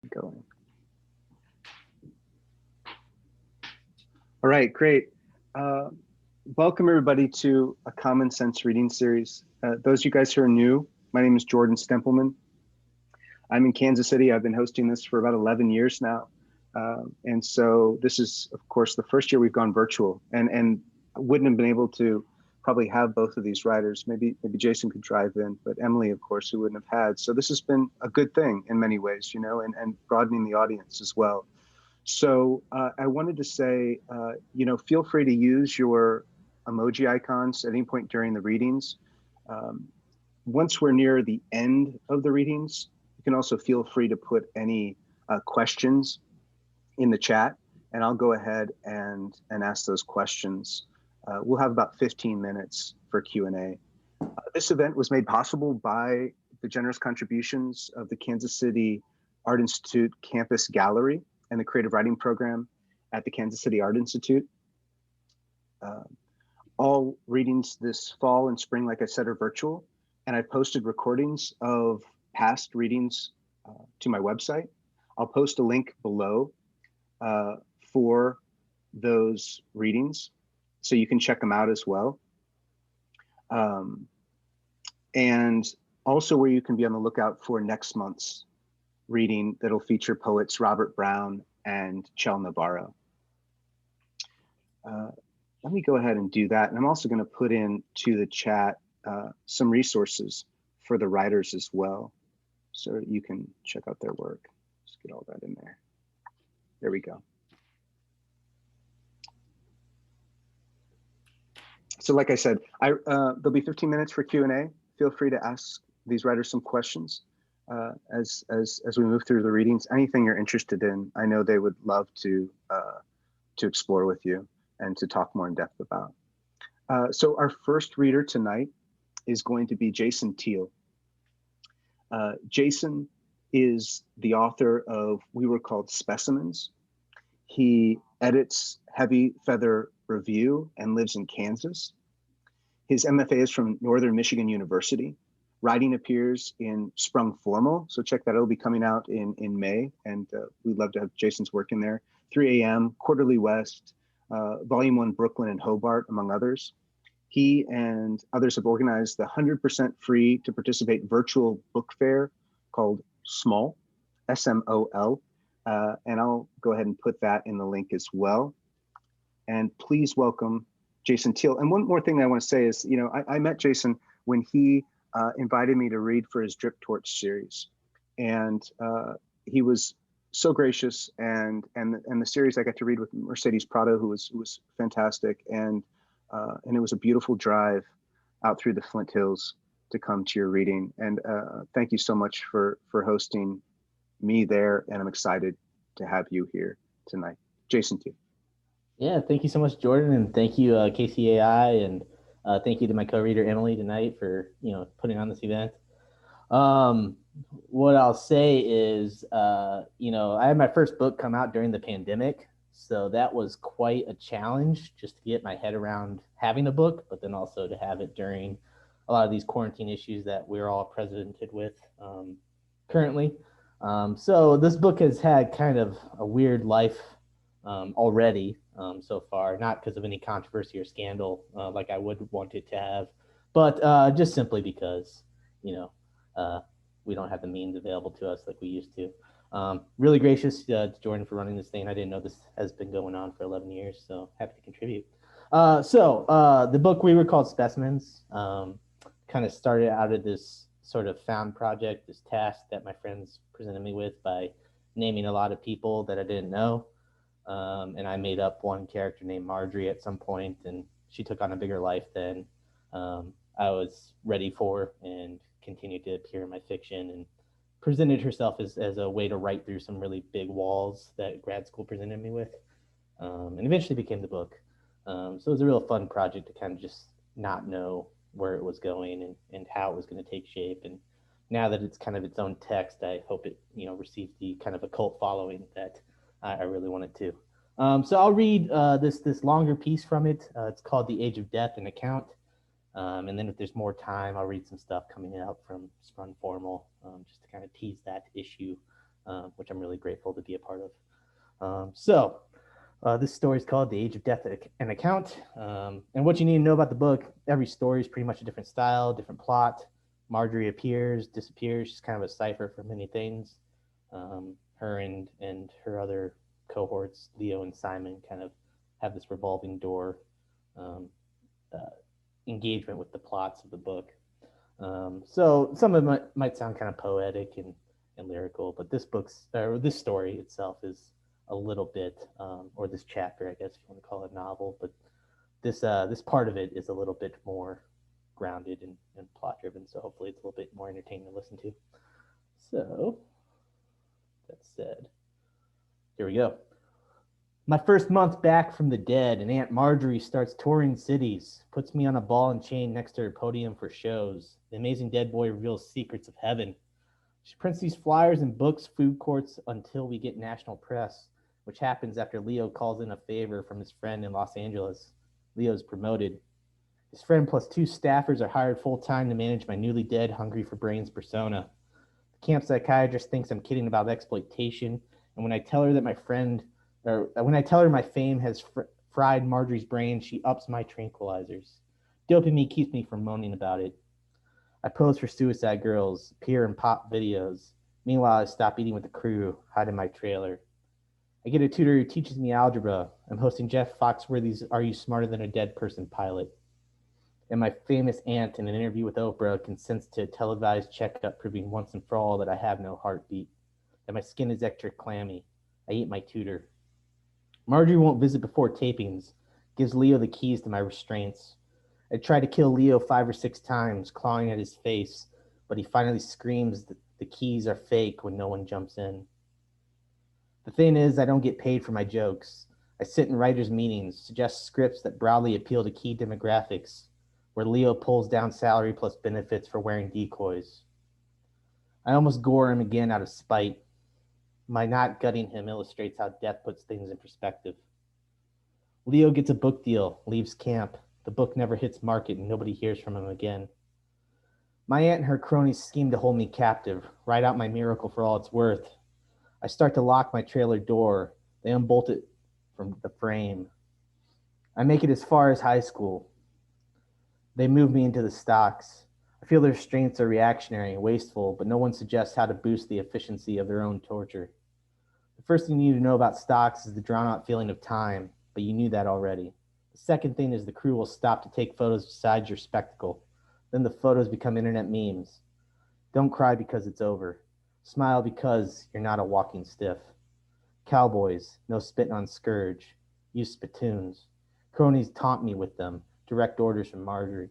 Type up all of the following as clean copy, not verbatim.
Going. All right, great. Uh, Welcome everybody to a Common Sense reading series. Those of you guys who are new, my name is Jordan Stempelman. I'm in Kansas City. I've been hosting this for about 11 years now. And so this is, of course, the first year we've gone virtual and I wouldn't have been able to probably have both of these writers. Maybe Jason could drive in, but Emily, of course, we wouldn't have had. So this has been a good thing in many ways, and broadening the audience as well. So I wanted to say, feel free to use your emoji icons at any point during the readings. Um, Once we're near the end of the readings, you can also feel free to put any questions in the chat, and I'll go ahead and ask those questions. We'll have about 15 minutes for Q&A. This event was made possible by the generous contributions of the Kansas City Art Institute Campus Gallery and the Creative Writing Program at the Kansas City Art Institute. Uh, all readings this fall and spring, like I said, are virtual, and I posted recordings of past readings to my website. I'll post a link below for those readings, so you can check them out as well. And also where you can be on the lookout for next month's reading that'll feature poets Robert Brown and Chel Navarro. Let me go ahead and do that. And I'm also going to put into the chat some resources for the writers as well, so you can check out their work. Just get all that in there. There we go. So like I said, there'll be 15 minutes for Q&A. Feel free to ask these writers some questions as we move through the readings. Anything you're interested in, I know they would love to explore with you and to talk more in depth about. So our first reader tonight is going to be Jason Teal. Jason is the author of We Were Called Specimens. He edits Heavy Feather Review and lives in Kansas. His MFA is from Northern Michigan University. Writing appears in Sprung Formal, so check that. It'll be coming out in May, and we'd love to have Jason's work in there. 3 a.m., Quarterly West, Volume 1, Brooklyn and Hobart, among others. He and others have organized the 100% free to participate virtual book fair called SMOL, S-M-O-L, and I'll go ahead and put that in the link as well. And please welcome Jason Teal. And one more thing I want to say is, I met Jason when he invited me to read for his Drip Torch series, and he was so gracious. And the series I got to read with Mercedes Prado, who was fantastic, and it was a beautiful drive out through the Flint Hills to come to your reading. And thank you so much for hosting me there, and I'm excited to have you here tonight. Jason Teal. Yeah, thank you so much, Jordan, and thank you, KCAI, and thank you to my co-reader Emily tonight for putting on this event. What I'll say is, I had my first book come out during the pandemic, so that was quite a challenge just to get my head around having a book, but then also to have it during a lot of these quarantine issues that we're all presented with currently. So this book has had kind of a weird life already so far, not because of any controversy or scandal like I would want it to have, but just simply because, we don't have the means available to us like we used to. Really gracious to Jordan for running this thing. I didn't know this has been going on for 11 years, so happy to contribute. So the book We Were Called Specimens kind of started out of this sort of found project, this task that my friends presented me with by naming a lot of people that I didn't know. And I made up one character named Marjorie at some point, and she took on a bigger life than I was ready for, and continued to appear in my fiction and presented herself as a way to write through some really big walls that grad school presented me with, and eventually became the book. So it was a real fun project to kind of just not know where it was going and how it was going to take shape. And now that it's kind of its own text, I hope it receives the kind of a cult following that I really wanted to. So I'll read this longer piece from it. It's called The Age of Death, an account. And then if there's more time, I'll read some stuff coming out from Sprung Formal, just to kind of tease that issue which I'm really grateful to be a part of. So this story is called The Age of Death, an Account. And what you need to know about the book, every story is pretty much a different style, different plot. Marjorie appears, disappears. She's kind of a cipher for many things. Her and her other cohorts, Leo and Simon, kind of have this revolving door um, uh, engagement with the plots of the book. So some of it might sound kind of poetic and lyrical, but this story itself is a little bit, or this chapter, I guess if you want to call it a novel, but this part of it is a little bit more grounded and plot driven. So hopefully it's a little bit more entertaining to listen to. So that said, here we go. My first month back from the dead, and Aunt Marjorie starts touring cities, puts me on a ball and chain next to her podium for shows. The amazing dead boy reveals secrets of heaven. She prints these flyers in books, food courts, until we get national press, which happens after Leo calls in a favor from his friend in Los Angeles. Leo's promoted. His friend plus 2 staffers are hired full-time to manage my newly dead, hungry for brains persona. The camp psychiatrist thinks I'm kidding about exploitation, and when I tell her my fame has fried Marjorie's brain, she ups my tranquilizers. Dopamine keeps me from moaning about it. I pose for Suicide Girls, appear in pop videos. Meanwhile, I stop eating with the crew, hide in my trailer. I get a tutor who teaches me algebra. I'm hosting Jeff Foxworthy's Are You Smarter Than a Dead Person pilot. And my famous aunt, in an interview with Oprah, consents to a televised checkup proving once and for all that I have no heartbeat, that my skin is extra clammy. I eat my tutor. Marjorie won't visit before tapings, gives Leo the keys to my restraints. I try to kill Leo 5 or 6 times, clawing at his face, but he finally screams that the keys are fake when no one jumps in. The thing is, I don't get paid for my jokes. I sit in writers' meetings, suggest scripts that broadly appeal to key demographics, where Leo pulls down salary plus benefits for wearing decoys. I almost gore him again out of spite. My not gutting him illustrates how death puts things in perspective. Leo gets a book deal, leaves camp. The book never hits market and nobody hears from him again. My aunt and her cronies scheme to hold me captive, write out my miracle for all it's worth. I start to lock my trailer door. They unbolt it from the frame. I make it as far as high school. They move me into the stocks. I feel their restraints are reactionary and wasteful, but no one suggests how to boost the efficiency of their own torture. The first thing you need to know about stocks is the drawn-out feeling of time, but you knew that already. The second thing is the crew will stop to take photos beside your spectacle. Then the photos become internet memes. Don't cry because it's over. Smile because you're not a walking stiff. Cowboys, no spitting on Scourge. Use spittoons. Cronies taunt me with them. Direct orders from Marjorie.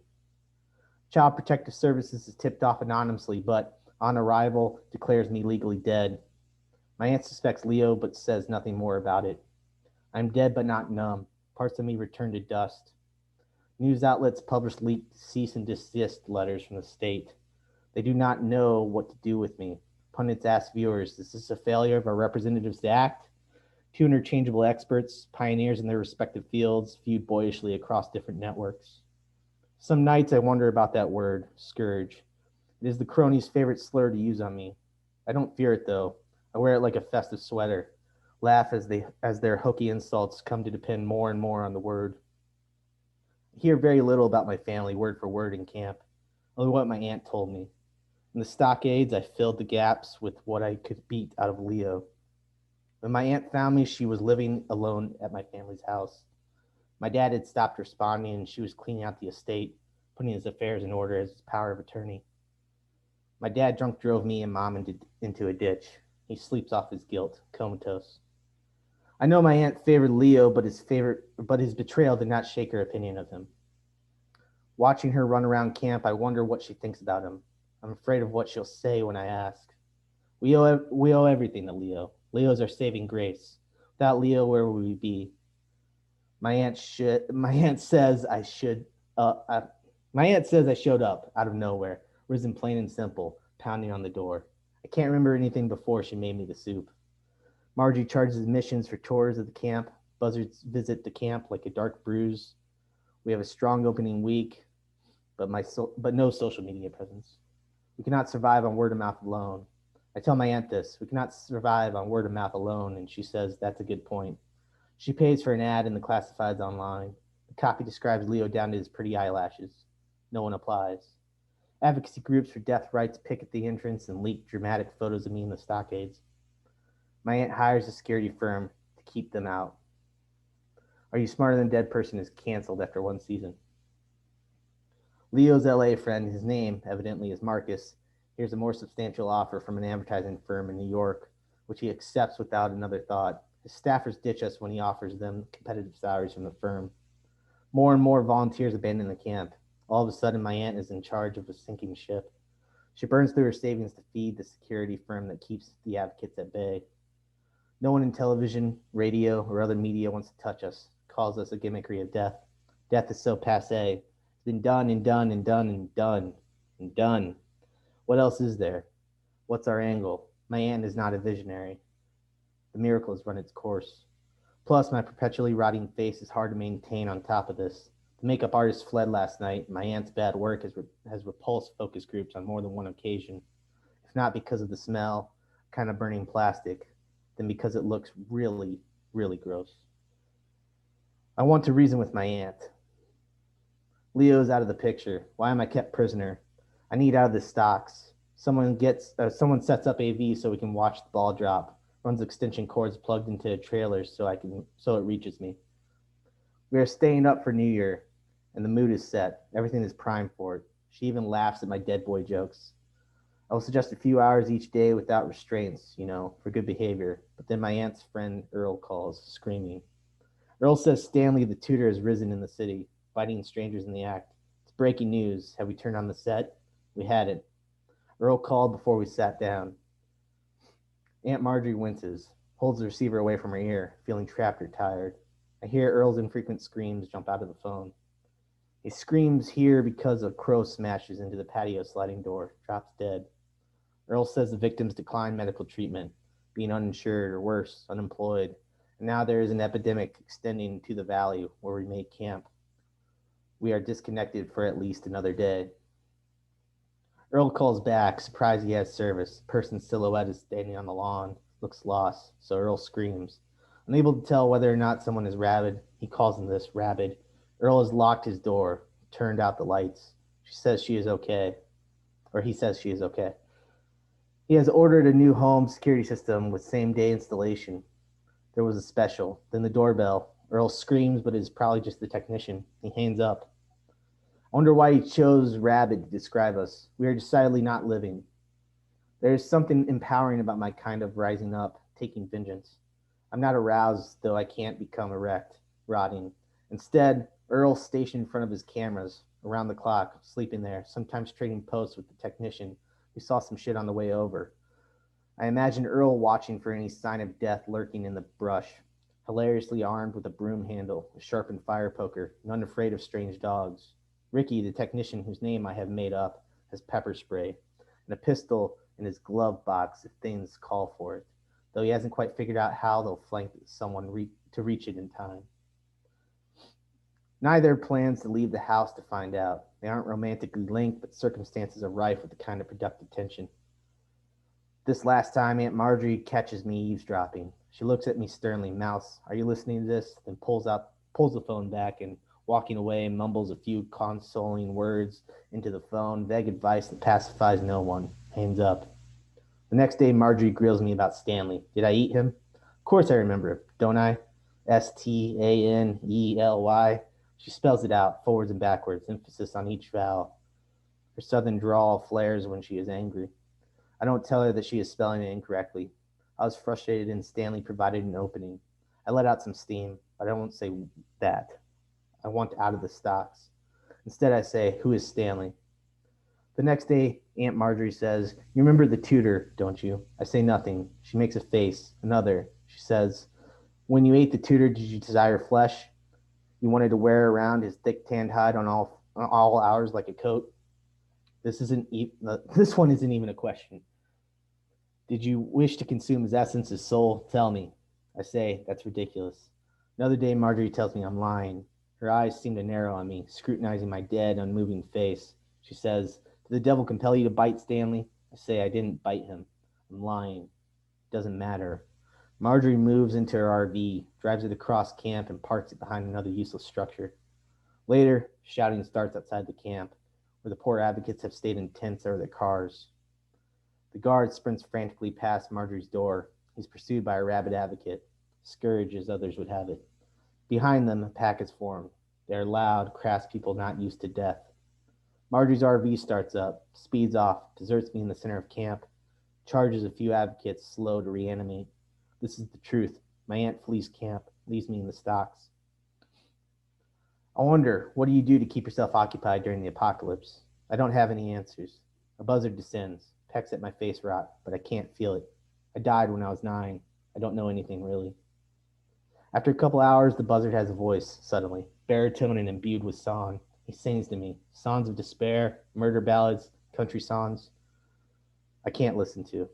Child Protective Services is tipped off anonymously, but on arrival declares me legally dead. My aunt suspects Leo, but says nothing more about it. I'm dead but not numb. Parts of me return to dust. News outlets publish leaked cease and desist letters from the state. They do not know what to do with me. Pundits ask viewers, is this a failure of our representatives to act? 2 interchangeable experts, pioneers in their respective fields, viewed boyishly across different networks. Some nights I wonder about that word, scourge. It is the cronies' favorite slur to use on me. I don't fear it though. I wear it like a festive sweater. Laugh as their hokey insults come to depend more and more on the word. I hear very little about my family word for word in camp, only what my aunt told me. In the stockades, I filled the gaps with what I could beat out of Leo. When my aunt found me, she was living alone at my family's house. My dad had stopped responding, and she was cleaning out the estate, putting his affairs in order as his power of attorney. My dad drunk drove me and mom into a ditch. He sleeps off his guilt, comatose. I know my aunt favored Leo, but his betrayal did not shake her opinion of him. Watching her run around camp, I wonder what she thinks about him. I'm afraid of what she'll say when I ask. We owe everything to Leo. Leo's our saving grace. Without Leo, where would we be? My aunt says I showed up out of nowhere, risen plain and simple, pounding on the door. I can't remember anything before she made me the soup. Margie charges admissions for tours of the camp. Buzzards visit the camp like a dark bruise. We have a strong opening week, but no social media presence. We cannot survive on word of mouth alone. I tell my aunt this. We cannot survive on word of mouth alone, and she says that's a good point. She pays for an ad in the classifieds online. The copy describes Leo down to his pretty eyelashes. No one applies. Advocacy groups for death rights pick at the entrance and leak dramatic photos of me in the stockades. My aunt hires a security firm to keep them out. Are You Smarter Than a Dead Person is canceled after one season. Leo's LA friend, his name evidently is Marcus, hears a more substantial offer from an advertising firm in New York, which he accepts without another thought. His staffers ditch us when he offers them competitive salaries from the firm. More and more volunteers abandon the camp. All of a sudden, my aunt is in charge of a sinking ship. She burns through her savings to feed the security firm that keeps the advocates at bay. No one in television, radio, or other media wants to touch us, calls us a gimmickry of death. Death is so passe. It's been done and done and done and done and done. What else is there? What's our angle? My aunt is not a visionary. The miracle has run its course. Plus, my perpetually rotting face is hard to maintain on top of this. The makeup artist fled last night. My aunt's bad work has repulsed focus groups on more than one occasion. If not because of the smell, kind of burning plastic, then because it looks really, really gross. I want to reason with my aunt. Leo's out of the picture. Why am I kept prisoner? I need out of the stocks. Someone sets up AV so we can watch the ball drop. Runs extension cords plugged into trailers so it reaches me. We are staying up for New Year, and the mood is set. Everything is primed for it. She even laughs at my dead boy jokes. I will suggest a few hours each day without restraints, for good behavior. But then my aunt's friend Earl calls, screaming. Earl says Stanley, the tutor, has risen in the city, fighting strangers in the act. It's breaking news. Have we turned on the set? We hadn't. Earl called before we sat down. Aunt Marjorie winces, holds the receiver away from her ear, feeling trapped or tired. I hear Earl's infrequent screams jump out of the phone. He screams here because a crow smashes into the patio sliding door, drops dead. Earl says the victims declined medical treatment, being uninsured or worse, unemployed. And now there is an epidemic extending to the valley where we made camp. We are disconnected for at least another day. Earl calls back, surprised he has service. A person's silhouette is standing on the lawn, looks lost, so Earl screams. Unable to tell whether or not someone is rabid, he calls him this, rabid. Earl has locked his door, turned out the lights. She says she is okay, or he says she is okay. He has ordered a new home security system with same-day installation. There was a special. Then the doorbell. Earl screams, but it is probably just the technician. He hangs up. I wonder why he chose rabid to describe us. We are decidedly not living. There is something empowering about my kind of rising up, taking vengeance. I'm not aroused, though I can't become erect, rotting. Instead, Earl stationed in front of his cameras, around the clock, sleeping there, sometimes trading posts with the technician. We saw some shit on the way over. I imagine Earl watching for any sign of death lurking in the brush, hilariously armed with a broom handle, a sharpened fire poker, and unafraid of strange dogs. Ricky, the technician whose name I have made up, has pepper spray and a pistol in his glove box if things call for it, though he hasn't quite figured out how they'll flank someone to reach it in time. Neither plans to leave the house to find out. They aren't romantically linked, but circumstances are rife with the kind of productive tension. This last time, Aunt Marjorie catches me eavesdropping. She looks at me sternly, mouths, "Are you listening to this?" Then pulls the phone back and, walking away, mumbles a few consoling words into the phone, vague advice that pacifies no one. Hangs up. The next day, Marjorie grills me about Stanley. Did I eat him? Of course I remember him, don't I? Stanely. She spells it out, forwards and backwards, emphasis on each vowel. Her southern drawl flares when she is angry. I don't tell her that she is spelling it incorrectly. I was frustrated and Stanley provided an opening. I let out some steam, but I won't say that. I want out of the stocks. Instead, I say, "Who is Stanley?" The next day, Aunt Marjorie says, "You remember the tutor, don't you?" I say nothing. She makes a face. Another. She says, "When you ate the tutor, did you desire flesh? You wanted to wear around his thick tanned hide on all hours like a coat?" This one isn't even a question. "Did you wish to consume his essence, his soul? Tell me." I say, "That's ridiculous." Another day, Marjorie tells me I'm lying. Her eyes seem to narrow on me, scrutinizing my dead, unmoving face. She says, "Did the devil compel you to bite Stanley?" I say I didn't bite him. I'm lying. Doesn't matter. Marjorie moves into her RV, drives it across camp, and parks it behind another useless structure. Later, shouting starts outside the camp, where the poor advocates have stayed in tents over their cars. The guard sprints frantically past Marjorie's door. He's pursued by a rabid advocate, scourged as others would have it. Behind them, a pack is formed. They are loud, crass people not used to death. Marjorie's RV starts up, speeds off, deserts me in the center of camp, charges a few advocates slow to reanimate. This is the truth. My aunt flees camp, leaves me in the stocks. I wonder, what do you do to keep yourself occupied during the apocalypse? I don't have any answers. A buzzard descends, pecks at my face rot, but I can't feel it. I died when I was 9. I don't know anything really. After a couple hours, the buzzard has a voice, suddenly, baritone and imbued with song. He sings to me, songs of despair, murder ballads, country songs I can't listen to.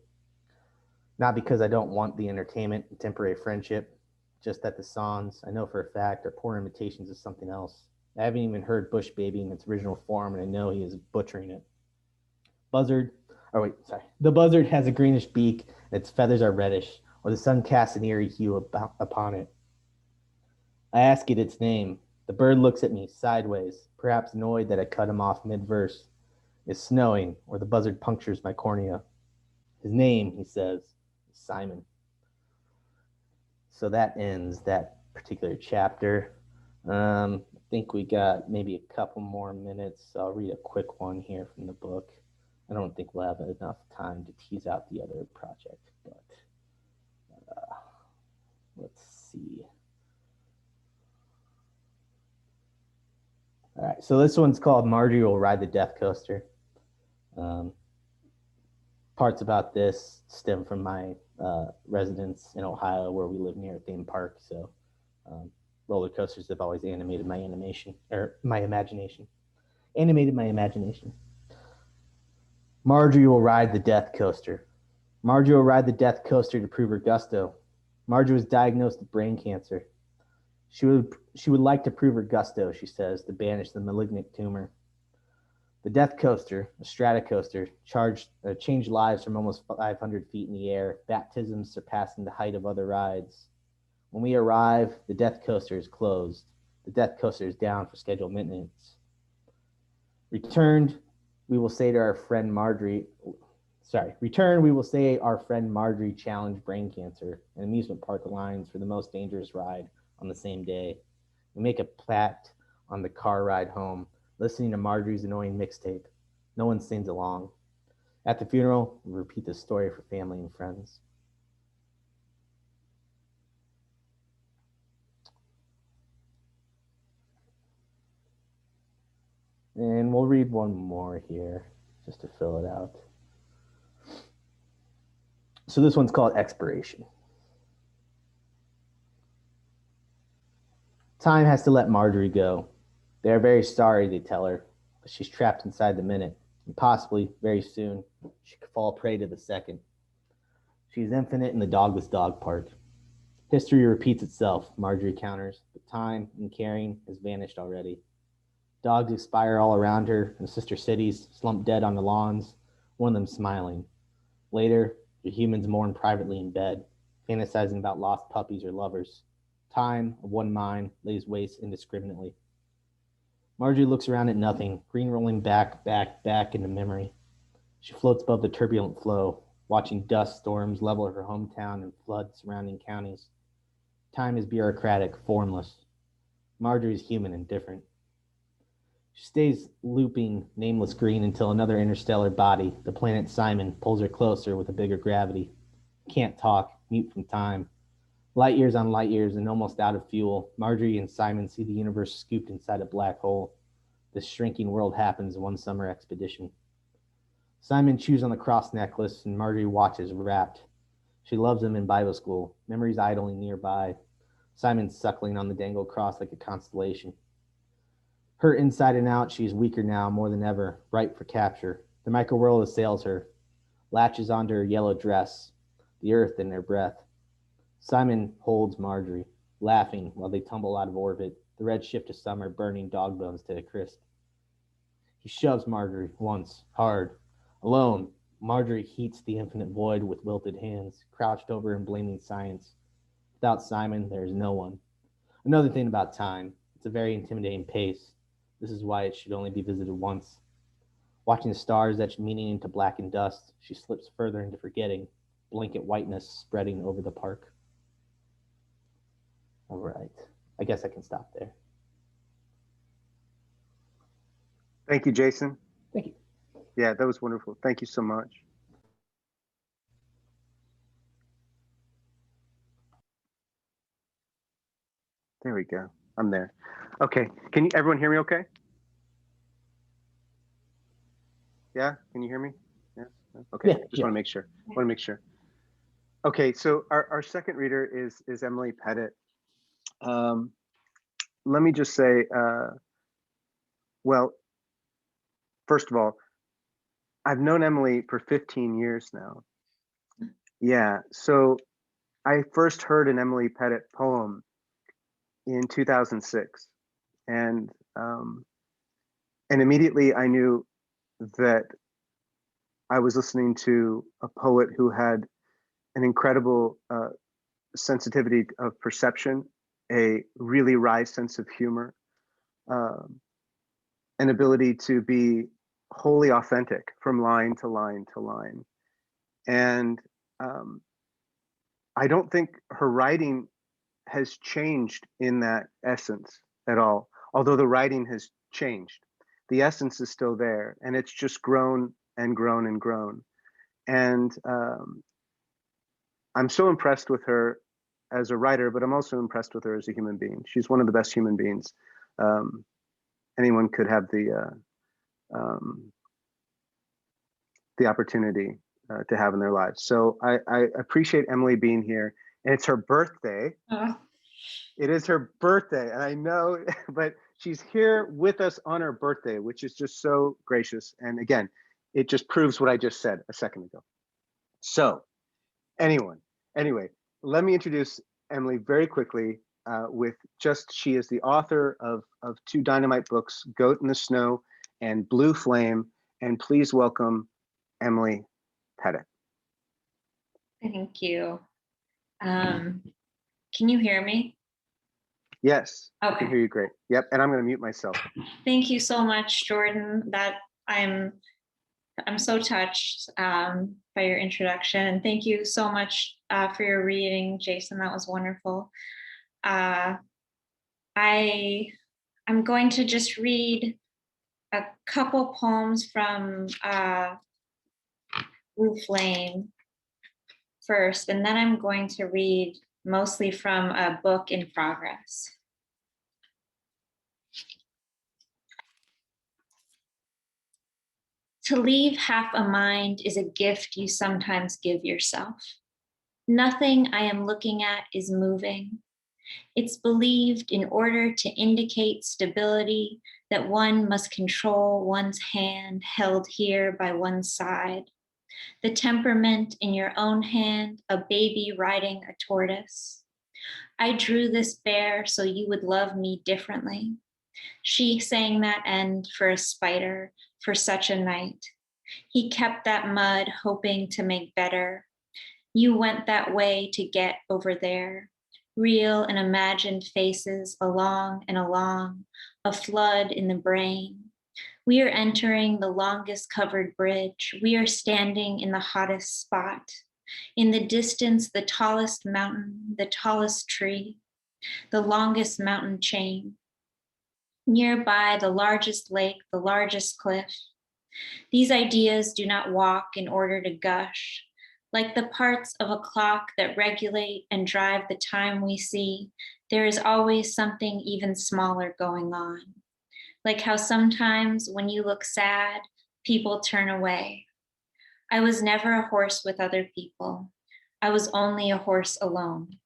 Not because I don't want the entertainment and temporary friendship, just that the songs, I know for a fact, are poor imitations of something else. I haven't even heard Bush Baby in its original form, and I know he is butchering it. The buzzard has a greenish beak, and its feathers are reddish, or the sun casts an eerie hue upon it. I ask it its name. The bird looks at me sideways, perhaps annoyed that I cut him off mid-verse. It's snowing, or the buzzard punctures my cornea. His name, he says, is Simon. So that ends that particular chapter. I think we got maybe a couple more minutes. I'll read a quick one here from the book. I don't think we'll have enough time to tease out the other project, but let's see. All right, so this one's called Marjorie Will Ride the Death Coaster. Parts about this stem from my residence in Ohio, where we live near a theme park. So roller coasters have always animated my imagination. Marjorie will ride the death coaster. Marjorie will ride the death coaster to prove her gusto. Marjorie was diagnosed with brain cancer. She would like to prove her gusto, she says, to banish the malignant tumor. The death coaster, a strata coaster, changed lives from almost 500 feet in the air, baptisms surpassing the height of other rides. When we arrive, the death coaster is closed. The death coaster is down for scheduled maintenance. Returned, we will say our friend Marjorie challenged brain cancer and amusement park lines for the most dangerous ride on the same day. We make a pact on the car ride home, listening to Marjorie's annoying mixtape. No one sings along. At the funeral, we repeat the story for family and friends. And we'll read one more here just to fill it out. So this one's called Expiration. Time has to let Marjorie go. They are very sorry, they tell her, but she's trapped inside the minute, and possibly, very soon, she could fall prey to the second. She is infinite in the dogless dog park. History repeats itself, Marjorie counters, but time and caring has vanished already. Dogs expire all around her, and sister cities slump dead on the lawns, one of them smiling. Later, the humans mourn privately in bed, fantasizing about lost puppies or lovers. Time, of one mind, lays waste indiscriminately. Marjorie looks around at nothing, green rolling back into memory. She floats above the turbulent flow, watching dust storms level her hometown and flood surrounding counties. Time is bureaucratic, formless. Marjorie is human and different. She stays looping nameless green until another interstellar body, the planet Simon, pulls her closer with a bigger gravity. Can't talk, mute from time. Light years on light years and almost out of fuel, Marjorie and Simon see the universe scooped inside a black hole. This shrinking world happens in one summer expedition. Simon chews on the cross necklace and Marjorie watches, rapt. She loves him in Bible school, memories idling nearby. Simon suckling on the dangled cross like a constellation. Hurt inside and out, she is weaker now, more than ever, ripe for capture. The microworld assails her, latches onto her yellow dress, the earth in her breath. Simon holds Marjorie, laughing while they tumble out of orbit, the red shift of summer burning dog bones to a crisp. He shoves Marjorie once, hard. Alone, Marjorie heats the infinite void with wilted hands, crouched over and blaming science. Without Simon, there is no one. Another thing about time, it's a very intimidating pace. This is why it should only be visited once. Watching the stars etch meaning into black and dust, she slips further into forgetting, blanket whiteness spreading over the park. All right. I guess I can stop there. Thank you, Jason. Thank you. Yeah, that was wonderful. Thank you so much. There we go. I'm there. Okay. Can you everyone hear me okay? Yeah, can you hear me? Yes. Okay. Yeah, Just want to make sure. Want to make sure. Okay, so our second reader is Emily Pettit. Let me just say, well, first of all, I've known Emily for 15 years now. Yeah, so I first heard an Emily Pettit poem in 2006, and immediately I knew that I was listening to a poet who had an incredible sensitivity of perception, a really wry sense of humor, um, an ability to be wholly authentic from line to line to line. And I don't think her writing has changed in that essence at all, although the writing has changed. The essence is still there, and it's just grown and grown and grown. And I'm so impressed with her as a writer, but I'm also impressed with her as a human being. She's one of the best human beings anyone could have the opportunity to have in their lives. So I appreciate Emily being here, and it's her birthday. It is her birthday, and I know, but she's here with us on her birthday, which is just so gracious. And again, it just proves what I just said a second ago. So anyway, let me introduce Emily very quickly with just, she is the author of two dynamite books, Goat in the Snow and Blue Flame. And please welcome Emily Pettit. Thank you. Can you hear me? Yes, Okay. I can hear you great. Yep, and I'm going to mute myself. Thank you so much, Jordan. That I'm so touched by your introduction, and thank you so much for your reading, Jason. That was wonderful. I'm going to just read a couple poems from Blue Flame first, and then I'm going to read mostly from a book in progress. To leave half a mind is a gift you sometimes give yourself. Nothing I am looking at is moving. It's believed in order to indicate stability that one must control one's hand held here by one's side. The temperament in your own hand, a baby riding a tortoise. I drew this bear so you would love me differently. She sang that end for a spider, for such a night. He kept that mud, hoping to make better. You went that way to get over there. Real and imagined faces along and along, a flood in the brain. We are entering the longest covered bridge. We are standing in the hottest spot. In the distance, the tallest mountain, the tallest tree, the longest mountain chain. Nearby, the largest lake, the largest cliff. These ideas do not walk in order to gush. Like the parts of a clock that regulate and drive the time we see, there is always something even smaller going on. Like how sometimes when you look sad, people turn away. I was never a horse with other people. I was only a horse alone.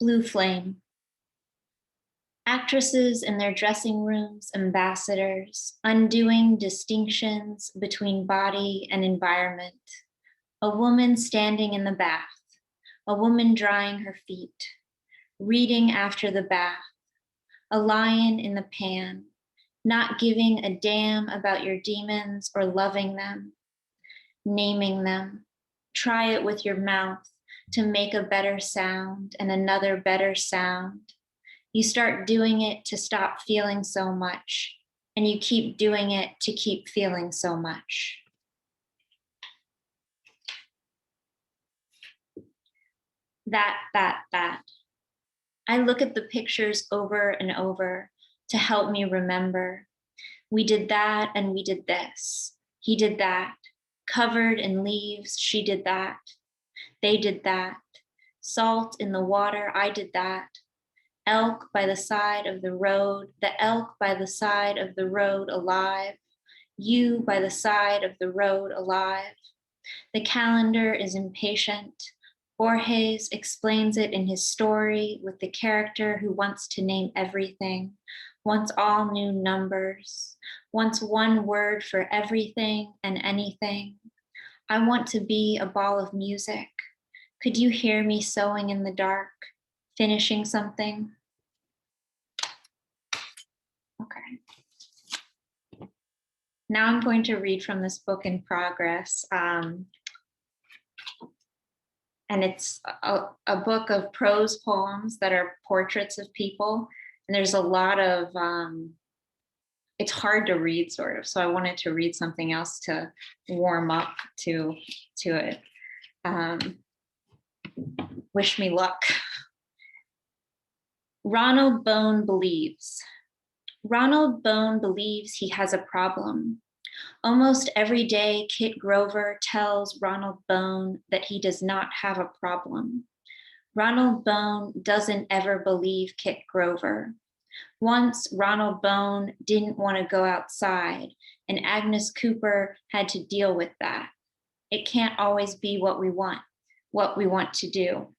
Blue Flame. Actresses in their dressing rooms, ambassadors, undoing distinctions between body and environment. A woman standing in the bath, a woman drying her feet, reading after the bath, a lion in the pan, not giving a damn about your demons or loving them, naming them. Try it with your mouth to make a better sound and another better sound. You start doing it to stop feeling so much, and you keep doing it to keep feeling so much. That. I look at the pictures over and over to help me remember. We did that and we did this. He did that. Covered in leaves, she did that. They did that. Salt in the water, I did that. Elk by the side of the road, the elk by the side of the road alive. You by the side of the road alive. The calendar is impatient. Borges explains it in his story with the character who wants to name everything, wants all new numbers, wants one word for everything and anything. I want to be a ball of music. Could you hear me sewing in the dark, finishing something? Okay. Now I'm going to read from this book in progress. And it's a book of prose poems that are portraits of people. And there's a lot of, it's hard to read sort of. So I wanted to read something else to warm up to it. Wish me luck. Ronald Bone believes. Ronald Bone believes he has a problem. Almost every day, Kit Grover tells Ronald Bone that he does not have a problem. Ronald Bone doesn't ever believe Kit Grover. Once Ronald Bone didn't want to go outside, and Agnes Cooper had to deal with that. It can't always be what we want to do.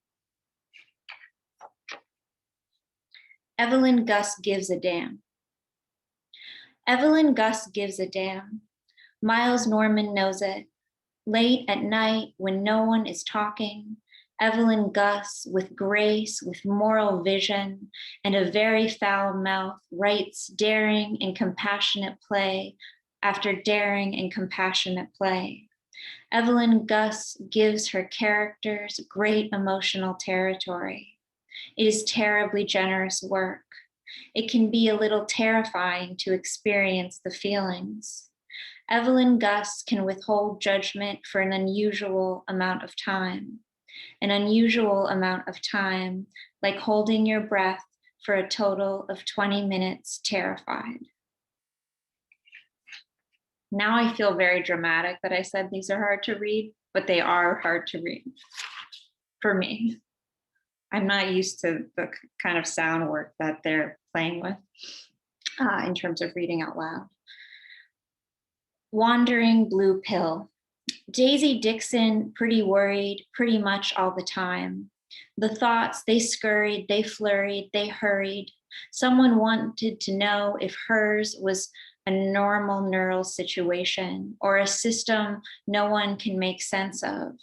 Evelyn Gus gives a damn. Evelyn Gus gives a damn. Miles Norman knows it. Late at night when no one is talking, Evelyn Gus, with grace, with moral vision, and a very foul mouth, writes daring and compassionate play after daring and compassionate play. Evelyn Gus gives her characters great emotional territory. It is terribly generous work. It can be a little terrifying to experience the feelings. Evelyn Gus can withhold judgment for an unusual amount of time. An unusual amount of time, like holding your breath for a total of 20 minutes terrified. Now I feel very dramatic that I said these are hard to read, but they are hard to read for me. I'm not used to the kind of sound work that they're playing with in terms of reading out loud. Wandering Blue Pill. Daisy Dixon, pretty worried, pretty much all the time. The thoughts, they scurried, they flurried, they hurried. Someone wanted to know if hers was a normal neural situation or a system no one can make sense of.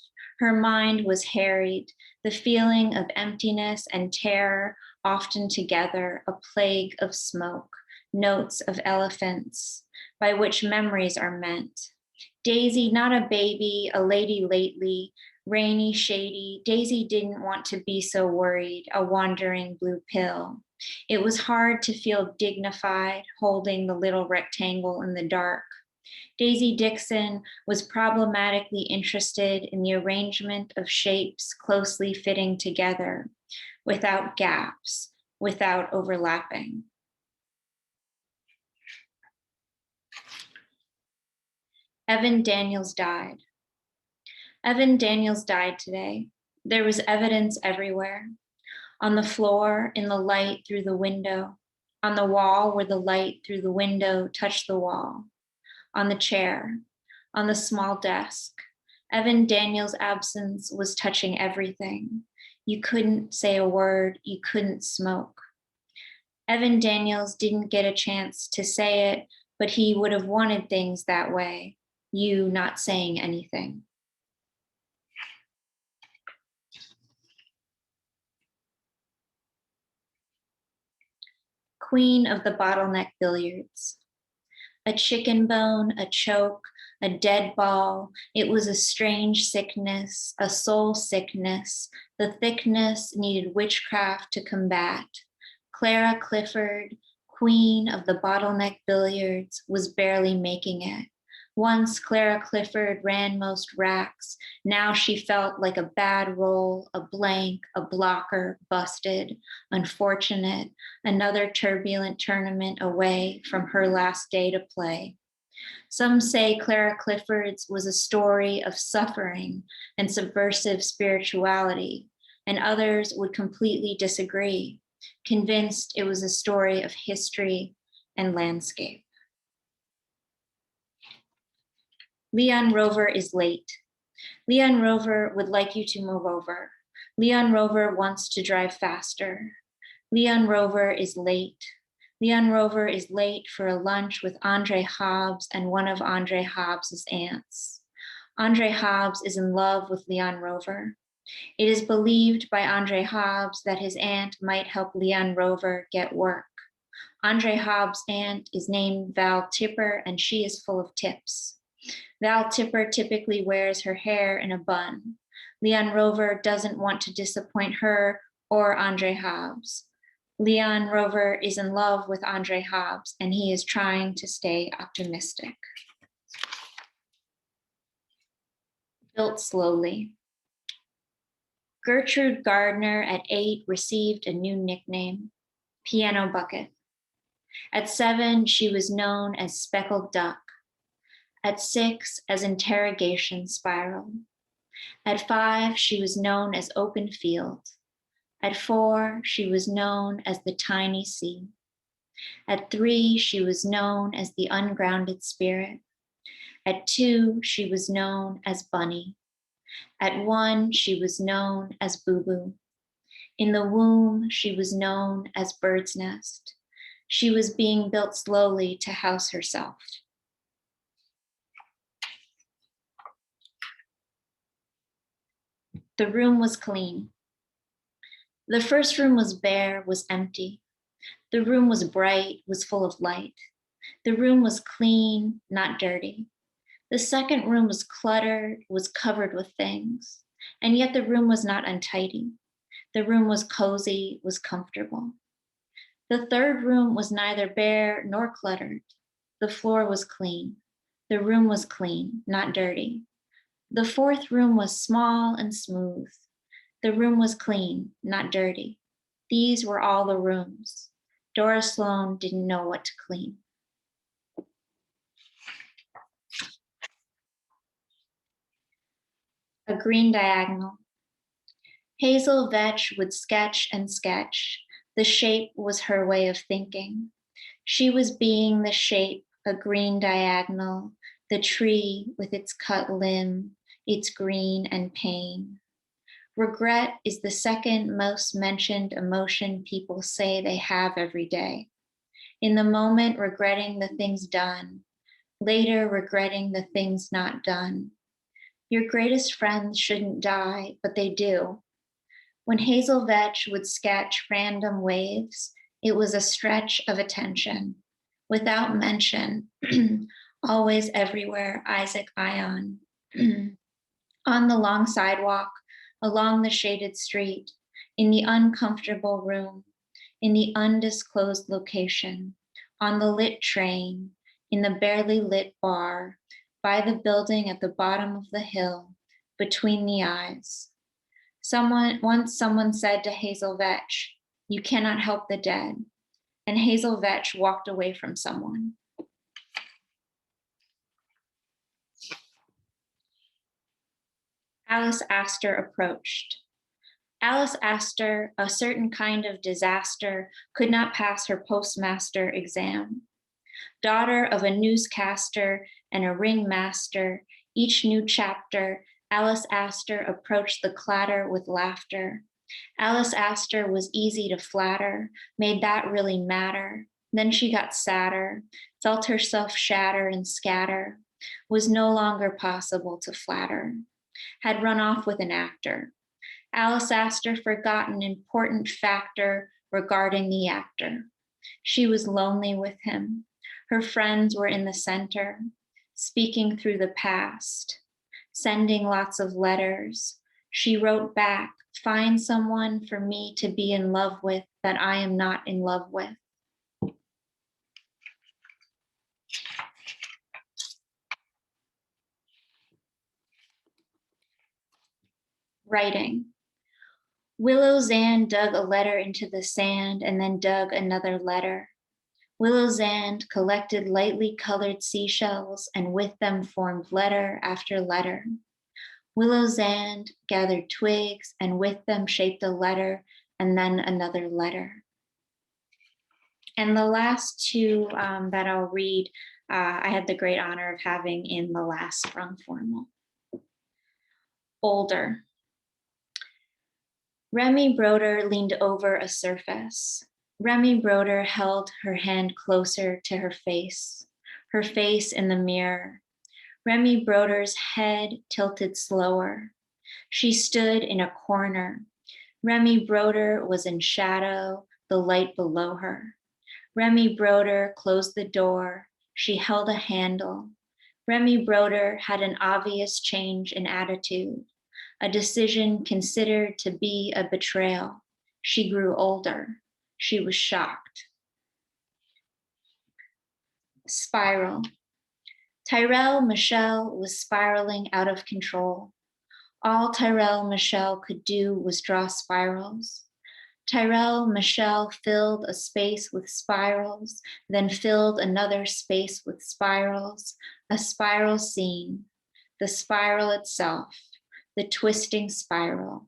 Her mind was harried, the feeling of emptiness and terror often together, a plague of smoke, notes of elephants, by which memories are meant. Daisy, not a baby, a lady lately, rainy, shady. Daisy didn't want to be so worried, a wandering blue pill. It was hard to feel dignified holding the little rectangle in the dark. Daisy Dixon was problematically interested in the arrangement of shapes closely fitting together, without gaps, without overlapping. Evan Daniels died. Evan Daniels died today. There was evidence everywhere. On the floor, in the light through the window. On the wall where the light through the window touched the wall. On the chair. On the small desk. Evan Daniels' absence was touching everything. You couldn't say a word. You couldn't smoke. Evan Daniels didn't get a chance to say it, but he would have wanted things that way. You not saying anything. Queen of the Bottleneck Billiards. A chicken bone, a choke, a dead ball. It was a strange sickness, a soul sickness. The thickness needed witchcraft to combat. Clara Clifford, queen of the bottleneck billiards, was barely making it. Once Clara Clifford ran most racks. Now she felt like a bad roll, a blank, a blocker, busted, unfortunate, another turbulent tournament away from her last day to play. Some say Clara Clifford's was a story of suffering and subversive spirituality, and others would completely disagree, convinced it was a story of history and landscape. Leon Rover is late. Leon Rover would like you to move over. Leon Rover wants to drive faster. Leon Rover is late. Leon Rover is late for a lunch with Andre Hobbs and one of Andre Hobbs's aunts. Andre Hobbs is in love with Leon Rover. It is believed by Andre Hobbs that his aunt might help Leon Rover get work. Andre Hobbs' aunt is named Val Tipper, and she is full of tips. Val Tipper typically wears her hair in a bun. Leon Rover doesn't want to disappoint her or Andre Hobbs. Leon Rover is in love with Andre Hobbs, and he is trying to stay optimistic. Built slowly. Gertrude Gardner at 8 received a new nickname, Piano Bucket. At 7, she was known as Speckled Duck. At 6, as Interrogation Spiral. At 5, she was known as Open Field. At 4, she was known as the Tiny Sea. At 3, she was known as the Ungrounded Spirit. At 2, she was known as Bunny. At 1, she was known as Boo Boo. In the womb, she was known as Bird's Nest. She was being built slowly to house herself. The room was clean. The first room was bare, was empty. The room was bright, was full of light. The room was clean, not dirty. The second room was cluttered, was covered with things, and yet the room was not untidy. The room was cozy, was comfortable. The third room was neither bare nor cluttered. The floor was clean. The room was clean, not dirty. The fourth room was small and smooth. The room was clean, not dirty. These were all the rooms. Dora Sloan didn't know what to clean. A green diagonal. Hazel Vetch would sketch and sketch. The shape was her way of thinking. She was being the shape, a green diagonal, the tree with its cut limb, its green and pain. Regret is the second most mentioned emotion people say they have every day. In the moment, regretting the things done. Later, regretting the things not done. Your greatest friends shouldn't die, but they do. When Hazel Vetch would sketch random waves, it was a stretch of attention. Without mention, always everywhere, Isaac Ion. On the long sidewalk, along the shaded street, in the uncomfortable room, in the undisclosed location, on the lit train, in the barely lit bar, by the building at the bottom of the hill, between the eyes. Once someone said to Hazel Vetch, "You cannot help the dead," and Hazel Vetch walked away from someone. Alice Astor approached. Alice Astor, a certain kind of disaster, could not pass her postmaster exam. Daughter of a newscaster and a ringmaster, each new chapter, Alice Astor approached the clatter with laughter. Alice Astor was easy to flatter, made that really matter. Then she got sadder, felt herself shatter and scatter, was no longer possible to flatter, had run off with an actor. Alice Astor forgot an important factor regarding the actor. She was lonely with him. Her friends were in the center, speaking through the past, sending lots of letters. She wrote back, find someone for me to be in love with that I am not in love with. Writing. Willow Zand dug a letter into the sand and then dug another letter. Willow Zand collected lightly colored seashells and with them formed letter after letter. Willow Zand gathered twigs and with them shaped a letter and then another letter. And the last two that I'll read, I had the great honor of having in the last sprung formal. Older. Remy Broder leaned over a surface. Remy Broder held her hand closer to her face in the mirror. Remy Broder's head tilted slower. She stood in a corner. Remy Broder was in shadow, the light below her. Remy Broder closed the door. She held a handle. Remy Broder had an obvious change in attitude, a decision considered to be a betrayal. She grew older. She was shocked. Spiral. Tyrell Michelle was spiraling out of control. All Tyrell Michelle could do was draw spirals. Tyrell Michelle filled a space with spirals, then filled another space with spirals, a spiral scene, the spiral itself, the twisting spiral,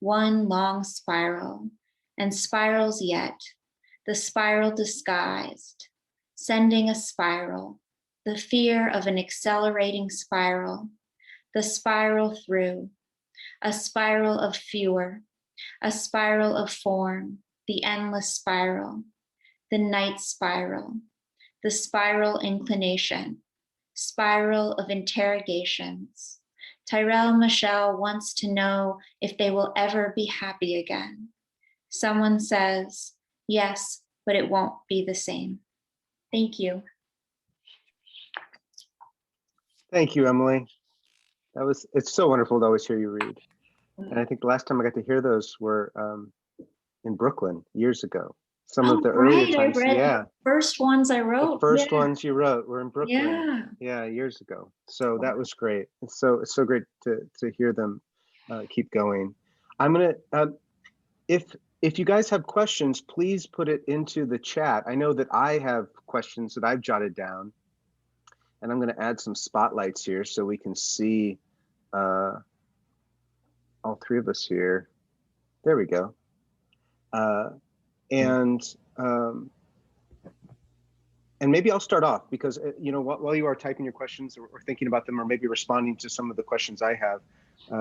one long spiral, and spirals yet, the spiral disguised, sending a spiral, the fear of an accelerating spiral, the spiral through, a spiral of fewer, a spiral of form, the endless spiral, the night spiral, the spiral inclination, spiral of interrogations. Tyrell Michelle wants to know if they will ever be happy again. Someone says, yes, but it won't be the same. Thank you. Thank you, Emily. It's so wonderful to always hear you read. And I think the last time I got to hear those were in Brooklyn years ago. Some of the earlier times, I read the first ones I wrote. The first ones you wrote were in Brooklyn. Yeah, years ago. So that was great. It's so great to hear them keep going. I'm gonna if you guys have questions, please put it into the chat. I know that I have questions that I've jotted down, and I'm gonna add some spotlights here so we can see all three of us here. There we go. And maybe I'll start off because while you are typing your questions or thinking about them or maybe responding to some of the questions I have,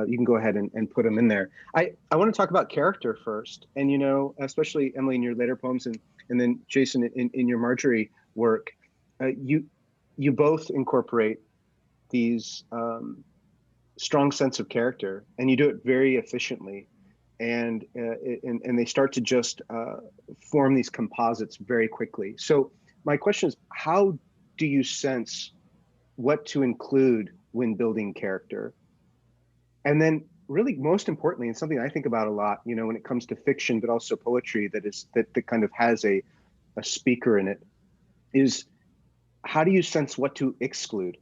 you can go ahead and put them in there. I want to talk about character first, and especially Emily in your later poems, and then Jason in your Marjorie work, you both incorporate these strong sense of character, and you do it very efficiently, and they start to just form these composites very quickly. So my question is, how do you sense what to include when building character? And then really most importantly, and something I think about a lot, when it comes to fiction, but also poetry that kind of has a speaker in it, is how do you sense what to exclude?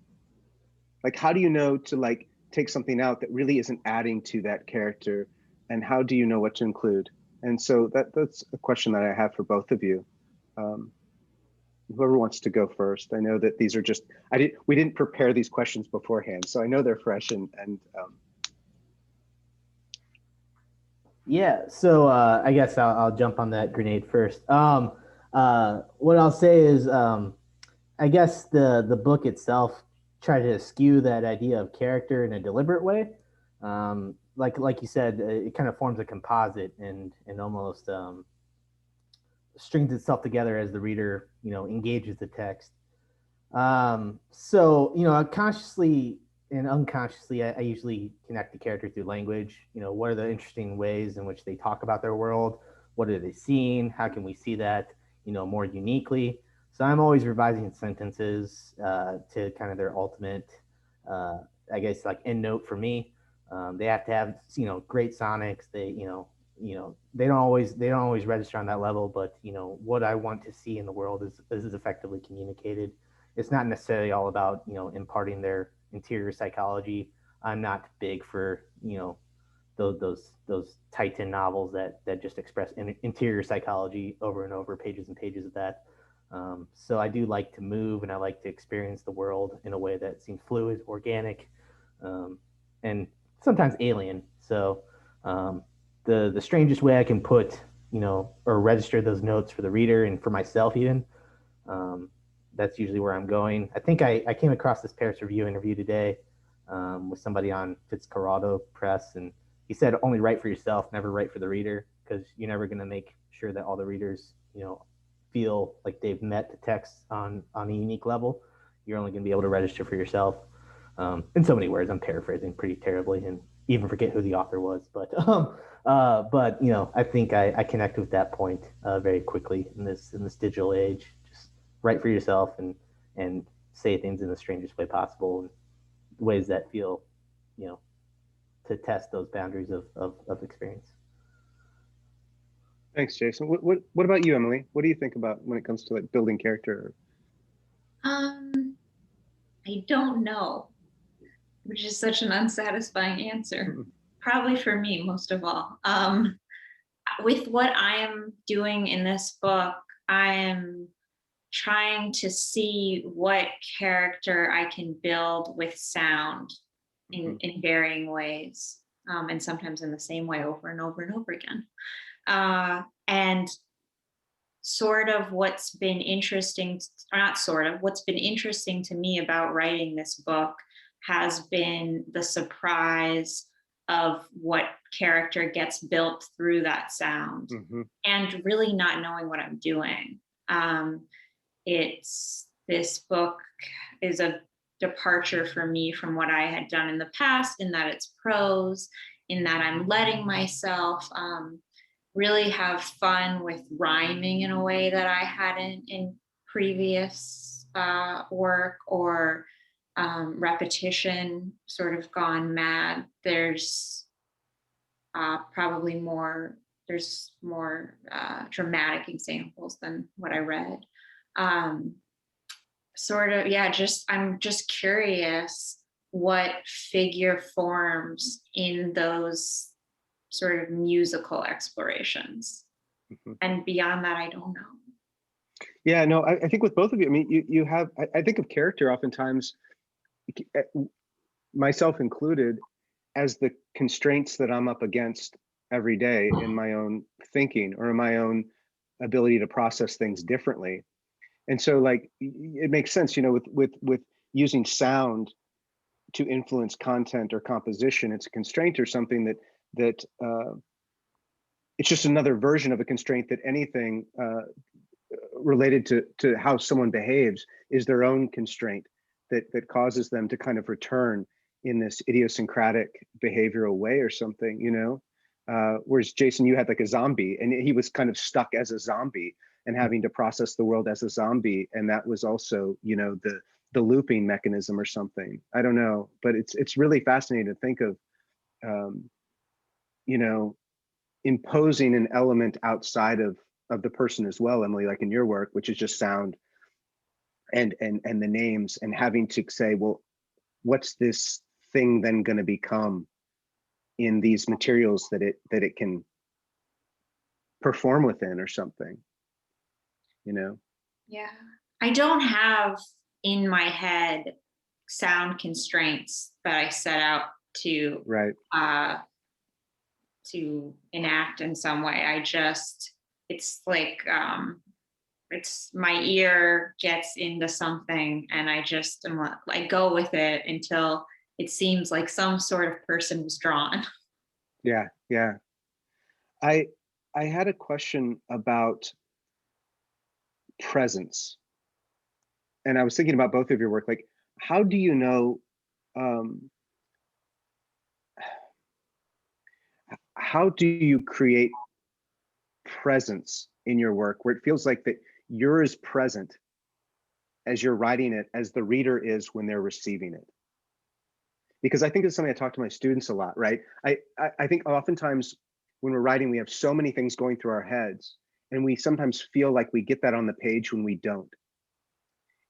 Like, how do you know to take something out that really isn't adding to that character? And how do you know what to include? And so that's a question that I have for both of you. Whoever wants to go first. I know that these are just, we didn't prepare these questions beforehand, so I know they're fresh and Yeah, so I guess I'll jump on that grenade first. What I'll say is, I guess the book itself tried to skew that idea of character in a deliberate way. Like you said, it kind of forms a composite and almost strings itself together as the reader, engages the text. So consciously and unconsciously, I usually connect the character through language. What are the interesting ways in which they talk about their world? What are they seeing? How can we see that, more uniquely? So I'm always revising sentences to kind of their ultimate, I guess, like end note for me. They have to have, great sonics. They don't always register on that level, but what I want to see in the world is effectively communicated. It's not necessarily all about imparting their interior psychology. I'm not big for those Titan novels that just express interior psychology over and over, pages and pages of that. So I do like to move, and I like to experience the world in a way that seems fluid, organic, and sometimes alien. So the strangest way I can put or register those notes for the reader and for myself even. Um, that's usually where I'm going. I think I came across this Paris Review interview today with somebody on Fitzcarraldo Press, and he said only write for yourself, never write for the reader, because you're never going to make sure that all the readers feel like they've met the text on a unique level. You're only going to be able to register for yourself. In so many words, I'm paraphrasing pretty terribly and even forget who the author was, but I think I connect with that point very quickly in this digital age. Just write for yourself and say things in the strangest way possible, and ways that feel, to test those boundaries of experience. Thanks, Jason. What about you, Emily? What do you think about when it comes to like building character? I don't know, which is such an unsatisfying answer. Probably for me, most of all. With what I am doing in this book, I am trying to see what character I can build with sound in varying ways, and sometimes in the same way over and over and over again. And sort of what's been interesting, or not sort of, what's been interesting to me about writing this book has been the surprise of what character gets built through that sound, and really not knowing what I'm doing. This book is a departure for me from what I had done in the past, in that it's prose, in that I'm letting myself really have fun with rhyming in a way that I hadn't in previous work, or repetition sort of gone mad. There's there's more dramatic examples than what I read. I'm just curious what figure forms in those sort of musical explorations. And beyond that, I don't know. Yeah, no, I think with both of you, I mean, you have, I think of character oftentimes, myself included, as the constraints that I'm up against every day in my own thinking or in my own ability to process things differently. And so like, it makes sense, with using sound to influence content or composition, it's a constraint or something that it's just another version of a constraint, that anything related to how someone behaves is their own constraint that causes them to kind of return in this idiosyncratic behavioral way or something, whereas Jason, you had like a zombie, and he was kind of stuck as a zombie and having to process the world as a zombie, and that was also the looping mechanism or something. I don't know, but it's really fascinating to think of imposing an element outside of the person as well, Emily, like in your work, which is just sound and the names, and having to say, well, what's this thing then going to become in these materials that it can perform within or something, Yeah, I don't have in my head sound constraints that I set out to to enact in some way. It's like it's my ear gets into something, and I go with it until it seems like some sort of person was drawn. Yeah. I had a question about presence, and I was thinking about both of your work. Like, how do you know? How do you create presence in your work where it feels like that you're as present as you're writing it as the reader is when they're receiving it? Because I think it's something I talk to my students a lot, right? I think oftentimes when we're writing, we have so many things going through our heads, and we sometimes feel like we get that on the page when we don't.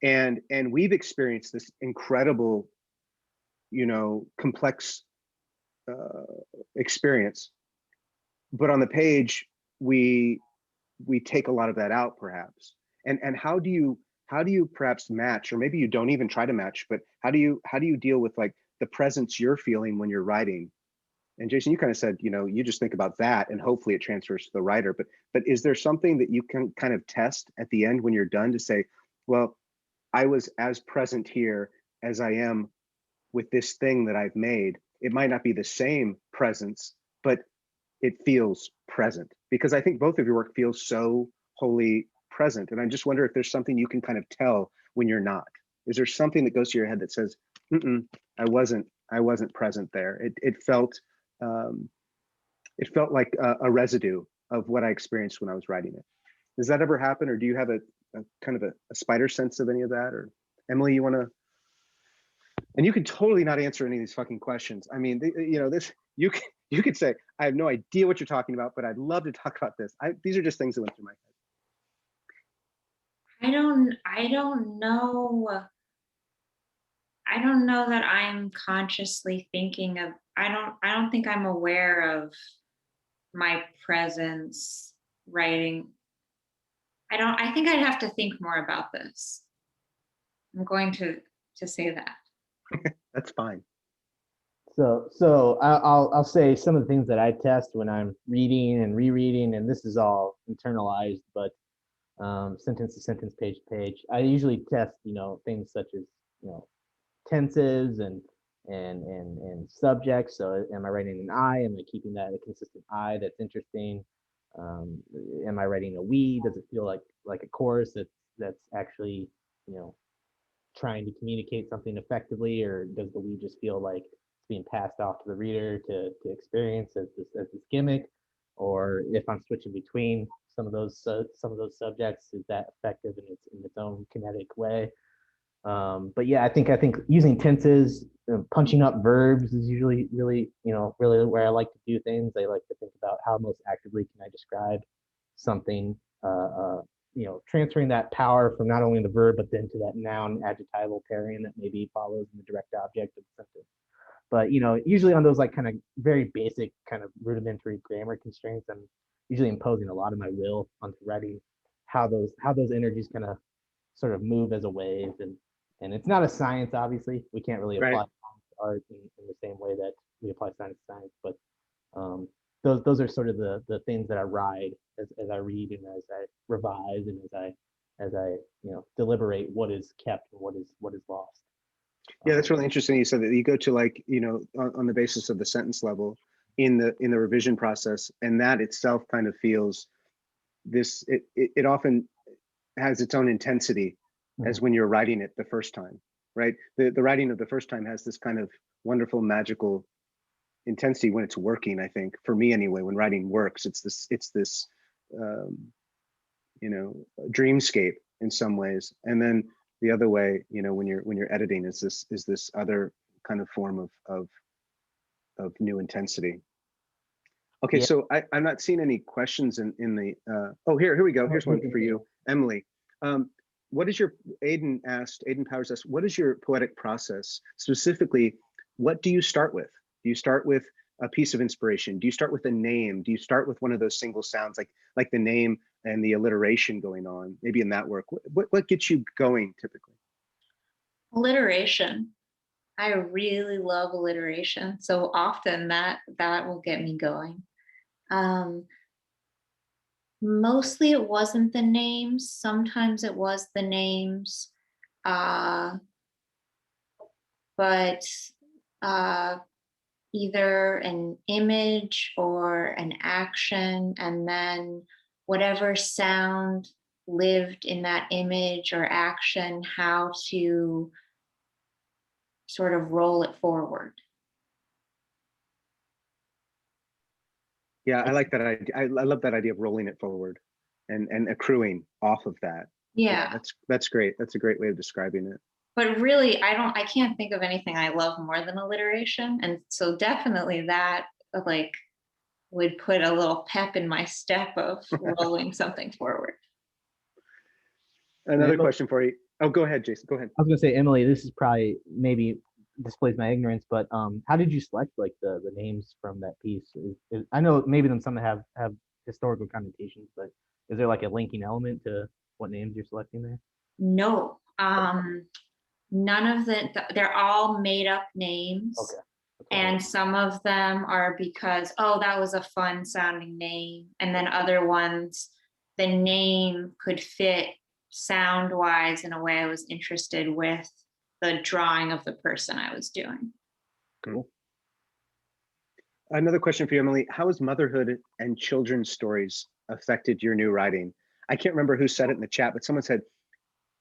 And we've experienced this incredible, complex experience, but on the page we take a lot of that out, perhaps. And how do you perhaps match, or maybe you don't even try to match, but how do you deal with like the presence you're feeling when you're writing? And Jason, you kind of said, you just think about that and hopefully it transfers to the writer, but is there something that you can kind of test at the end when you're done to say, well, I was as present here as I am with this thing that I've made? It might not be the same presence, but it feels present, because I think both of your work feels so wholly present. And I just wonder if there's something you can kind of tell when you're not. Is there something that goes to your head that says, I wasn't present there. It felt like a residue of what I experienced when I was writing it. Does that ever happen, or do you have a kind of a spider sense of any of that? Or Emily, you want to? And you can totally not answer any of these fucking questions. I mean, this you could say, I have no idea what you're talking about, but I'd love to talk about this. These are just things that went through my head. I don't know. I don't know that I'm consciously thinking of, I don't think I'm aware of my presence writing. I think I'd have to think more about this. I'm going to say that. That's fine. So I'll say some of the things that I test when I'm reading and rereading, and this is all internalized, but sentence to sentence, page to page. I usually test, things such as, tenses and subjects. So am I writing an I? Am I keeping that a consistent I that's interesting? Am I writing a we? Does it feel like a chorus that's actually, trying to communicate something effectively, or does the we just feel like it's being passed off to the reader to experience as this gimmick? Or if I'm switching between some of those subjects, is that effective in its own kinetic way? But yeah, I think using tenses, punching up verbs is usually really where I like to do things. I like to think about how most actively can I describe something, transferring that power from not only the verb but then to that noun adjectival pairing that maybe follows in the direct object of the sentence. But usually on those like kind of very basic kind of rudimentary grammar constraints, I'm usually imposing a lot of my will onto writing how those energies kind of sort of move as a wave. And it's not a science, obviously. We can't really apply art in the same way that we apply science to science, but those are sort of the things that I ride as I read and as I revise and as I deliberate what is kept and what is lost. Yeah, that's really interesting. You said that you go to like, on the basis of the sentence level in the revision process, and that itself kind of feels this, it often has its own intensity as when you're writing it the first time, right? The writing of the first time has this kind of wonderful, magical intensity when it's working. I think for me anyway, when writing works, it's this dreamscape in some ways. And then the other way, when you're editing, is this other kind of form of new intensity. Okay, yeah. So I'm not seeing any questions in the. Oh, here we go. Here's one for you, Emily. What is your Aiden Powers asked, what is your poetic process? Specifically, what do you start with? Do you start with a piece of inspiration? Do you start with a name? Do you start with one of those single sounds like the name and the alliteration going on? Maybe in that work, what gets you going typically? Alliteration. I really love alliteration. So often that will get me going. Mostly it wasn't the names. Sometimes it was the names. But either an image or an action, and then whatever sound lived in that image or action, how to sort of roll it forward. Yeah, I like that idea. I love that idea of rolling it forward and accruing off of that. Yeah. That's great. That's a great way of describing it. But really, I can't think of anything I love more than alliteration. And so definitely that like would put a little pep in my step of rolling something forward. Another question for you. Oh, go ahead, Jason. Go ahead. I was gonna say, Emily, this is probably maybe displays my ignorance, but how did you select like the names from that piece? I know maybe some have historical connotations, but is there like a linking element to what names you're selecting there? No, none of they're all made up names. Okay. And some of them are because, oh, that was a fun sounding name. And then other ones, the name could fit sound wise in a way I was interested with the drawing of the person I was doing. Cool. Another question for you, Emily. How has motherhood and children's stories affected your new writing? I can't remember who said it in the chat, but someone said,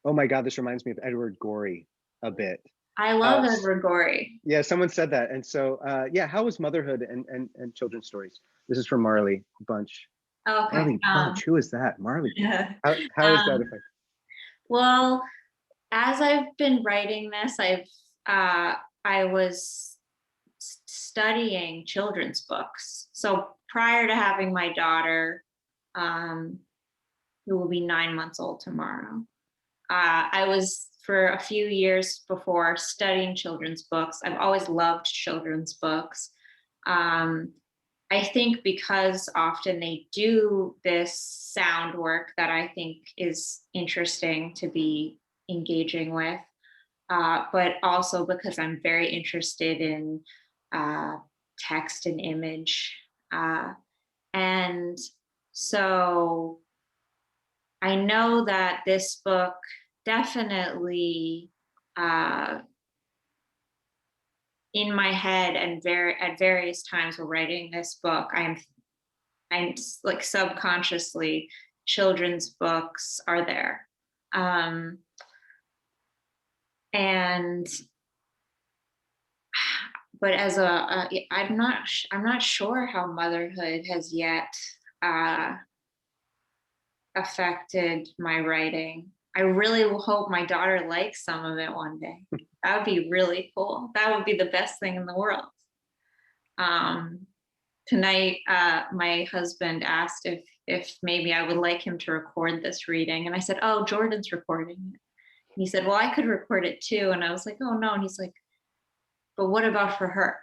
oh my God, this reminds me of Edward Gorey a bit. I love Edward Gorey. Yeah, someone said that. And so, yeah, how was motherhood and children's stories? This is from Marley Bunch. Okay. Marley Bunch, who is that? Marley. Yeah. How is that affected? Well, as I've been writing this, I was studying children's books. So prior to having my daughter, who will be 9 months old tomorrow, I was for a few years before studying children's books. I've always loved children's books. I think because often they do this sound work that I think is interesting to be engaging with, but also because I'm very interested in text and image. And so I know that this book definitely in my head and at various times while writing this book, I'm like subconsciously children's books are there. And but as I'm not sure how motherhood has yet affected my writing. I really hope my daughter likes some of it one day. That would be really cool. That would be the best thing in the world. Tonight, my husband asked if maybe I would like him to record this reading. And I said, oh, Jordan's recording it. And he said, well, I could record it too. And I was like, oh no. And he's like, but what about for her?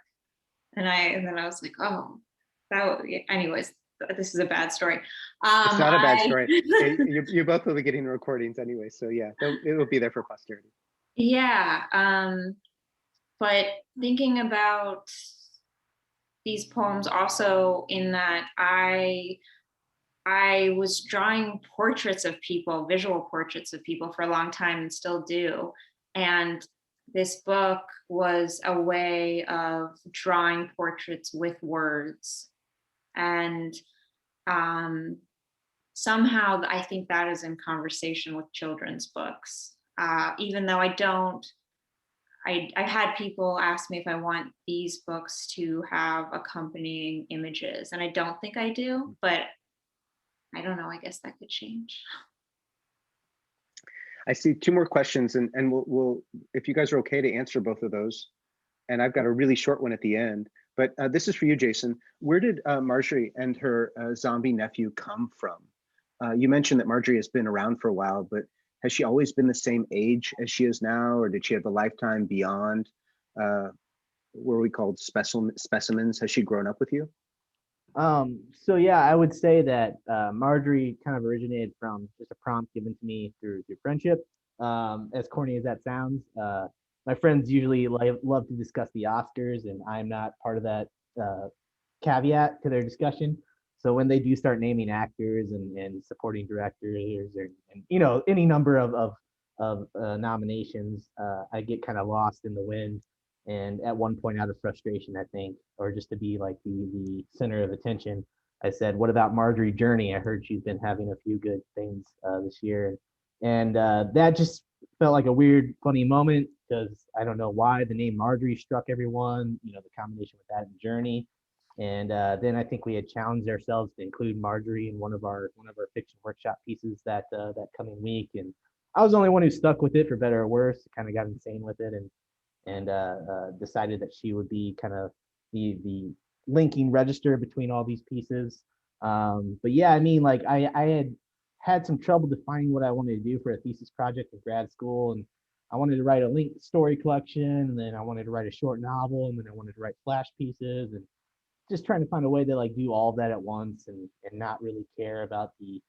And then I was like, oh, anyways, this is a bad story. It's not a bad story. You both will be getting recordings anyway. So yeah, it will be there for posterity. Yeah. But thinking about these poems also in that I was drawing portraits of people, visual portraits of people for a long time and still do. And this book was a way of drawing portraits with words. And somehow I think that is in conversation with children's books. Even though I've had people ask me if I want these books to have accompanying images, and I don't think I do, but I don't know, I guess that could change. I see two more questions, and we'll if you guys are okay to answer both of those, and I've got a really short one at the end. But this is for you, Jason. Where did Marjorie and her zombie nephew come from? You mentioned that Marjorie has been around for a while, but has she always been the same age as she is now, or did she have a lifetime beyond were we called specimens? Has she grown up with you? So yeah, I would say that Marjorie kind of originated from just a prompt given to me through friendship. As corny as that sounds, my friends usually love to discuss the Oscars, and I'm not part of that caveat to their discussion. So when they do start naming actors and supporting directors, and any number of nominations, I get kind of lost in the wind. And at one point, out of frustration, I think, or just to be like the center of attention, I said, "What about Marjorie Journey? I heard she's been having a few good things this year," and that just felt like a weird, funny moment because I don't know why the name Marjorie struck everyone. The combination with that and Journey. And then I think we had challenged ourselves to include Marjorie in one of our fiction workshop pieces that coming week. And I was the only one who stuck with it for better or worse. Kind of got insane with it, and decided that she would be kind of the linking register between all these pieces. But yeah, I mean, like I had some trouble defining what I wanted to do for a thesis project in grad school, and I wanted to write a linked story collection, and then I wanted to write a short novel, and then I wanted to write flash pieces, and just trying to find a way to like do all of that at once, and not really care about the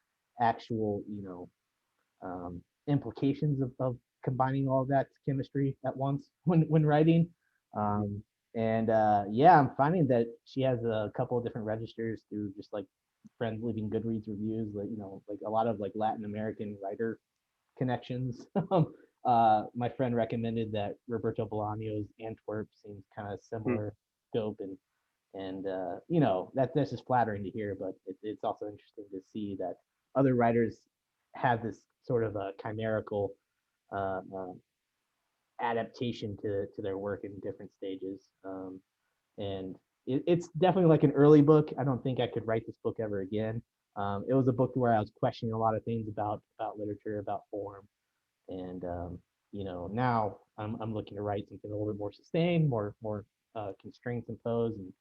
actual implications of combining all of that chemistry at once when writing. Um, and yeah, I'm finding that she has a couple of different registers through just like friends leaving Goodreads reviews, like like a lot of like Latin American writer connections. My friend recommended that Roberto Bolaño's Antwerp seems kind of similar scope, and that's just flattering to hear, but it's also interesting to see that other writers have this sort of a chimerical uh, uh, adaptation to their work in different stages. And it's definitely like an early book. I don't think I could write this book ever again. It was a book where I was questioning a lot of things about literature, about form, and now I'm looking to write something a little bit more sustained, more constraints imposed, and